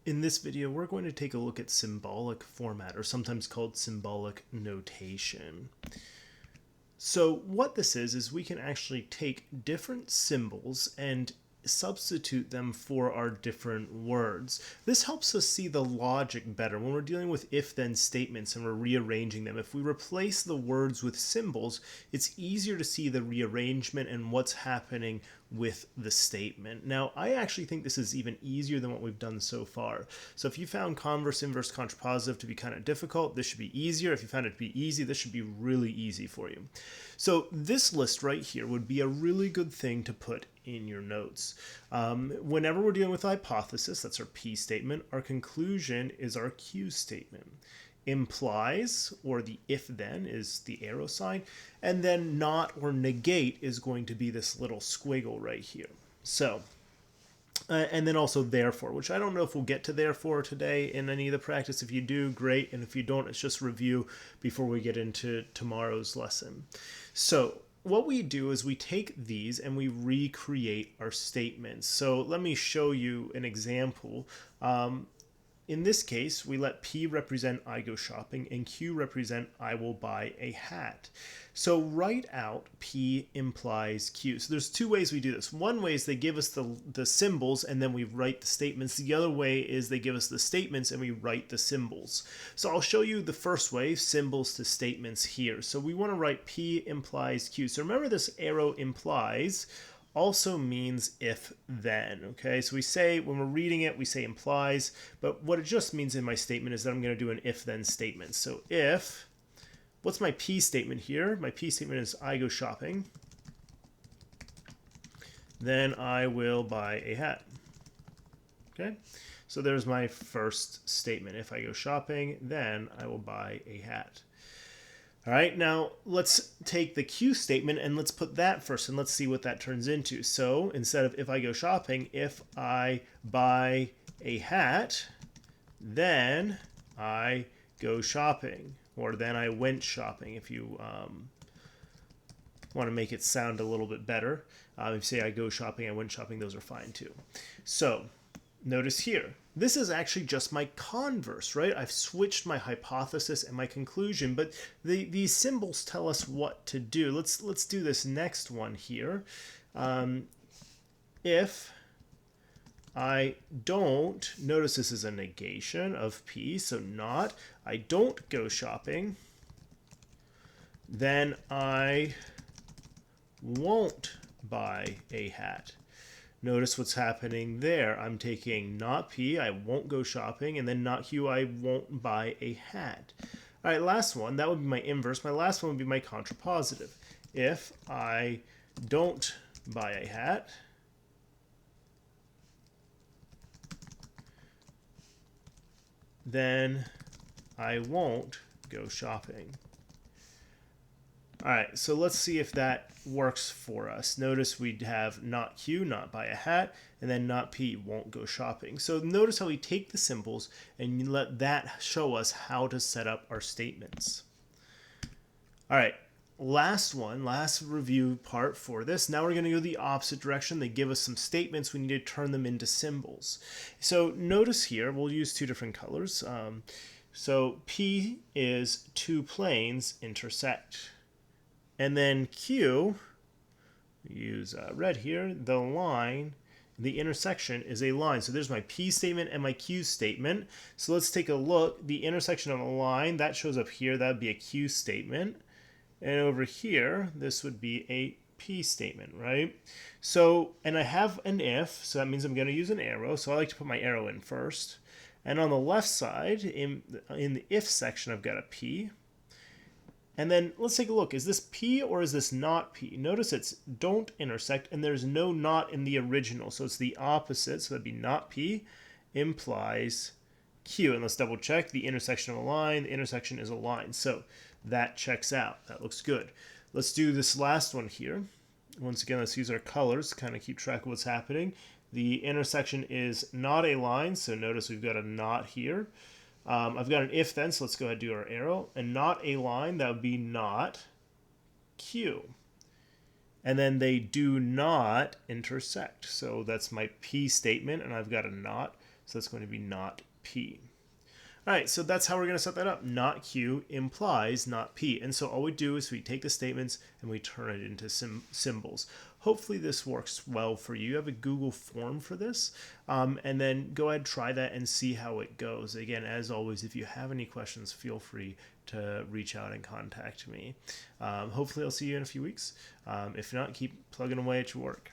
In this video, we're going to take a look at symbolic format, or sometimes called symbolic notation. So what this is we can actually take different symbols and substitute them for our different words. This helps us see the logic better when we're dealing with if-then statements and we're rearranging them. If we replace the words with symbols, it's easier to see the rearrangement and what's happening with the statement. Now, I actually think this is even easier than what we've done so far. So if you found converse, inverse, contrapositive to be kind of difficult, this should be easier. If you found it to be easy, this should be really easy for you. So this list right here would be a really good thing to put in your notes. Whenever we're dealing with hypothesis, that's our P statement, our conclusion is our Q statement. Implies, or the if-then, is the arrow sign, and then not or negate is going to be this little squiggle right here. So, and then also therefore, which I don't know if we'll get to therefore today in any of the practice. If you do, great, and if you don't, it's just review before we get into tomorrow's lesson. So what we do is we take these and we recreate our statements. So let me show you an example. In this case, we let P represent I go shopping and Q represent I will buy a hat. So write out P implies Q. So there's two ways we do this. One way is they give us the symbols and then we write the statements. The other way is they give us the statements and we write the symbols. So I'll show you the first way, symbols to statements here. So we want to write P implies Q. So remember this arrow implies also means if then. Okay, so we say when we're reading it we say implies, but what it just means in my statement is that I'm going to do an if then statement. So if, what's my P statement here? My P statement is I go shopping, then I will buy a hat. Okay, so there's my first statement. If I go shopping, then I will buy a hat. All right, now let's take the Q statement and let's put that first and let's see what that turns into. So instead of if I go shopping, if I buy a hat, then I go shopping, or then I went shopping if you want to make it sound a little bit better. If you say I go shopping, I went shopping, those are fine too. So notice here, this is actually just my converse, right? I've switched my hypothesis and my conclusion, but these symbols tell us what to do. Let's do this next one here. If I don't, notice this is a negation of P, so not, I don't go shopping, then I won't buy a hat. Notice what's happening there. I'm taking not P, I won't go shopping, and then not Q, I won't buy a hat. All right, last one, that would be my inverse. My last one would be my contrapositive. If I don't buy a hat, then I won't go shopping. All right, so let's see if that works for us. Notice we'd have not Q, not buy a hat, and then not P, won't go shopping. So notice how we take the symbols and you let that show us how to set up our statements. All right, last review part for this. Now we're going to go the opposite direction. They give us some statements. We need to turn them into symbols. So notice here, we'll use two different colors. So P is two planes intersect. And then Q, we use red here, the line, the intersection is a line. So there's my P statement and my Q statement. So let's take a look. The intersection of a line, that shows up here. That would be a Q statement. And over here, this would be a P statement, right? So, and I have an if, so that means I'm going to use an arrow. So I like to put my arrow in first. And on the left side, in the if section, I've got a P. And then let's take a look. Is this P or is this not P? Notice it's don't intersect, and there's no not in the original. So it's the opposite. So that'd be not P implies Q. And let's double check the intersection of a line. The intersection is a line. So that checks out. That looks good. Let's do this last one here. Once again, let's use our colors to kind of keep track of what's happening. The intersection is not a line. So notice we've got a not here. I've got an if then, so let's go ahead and do our arrow. And not a line, that would be not Q. And then they do not intersect. So that's my P statement, and I've got a not. So that's going to be not P. All right, so that's how we're going to set that up. Not Q implies not P. And so all we do is we take the statements and we turn it into symbols. Hopefully this works well for you. You have a Google form for this. And then go ahead, try that and see how it goes. Again, as always, if you have any questions, feel free to reach out and contact me. Hopefully I'll see you in a few weeks. If not, keep plugging away at your work.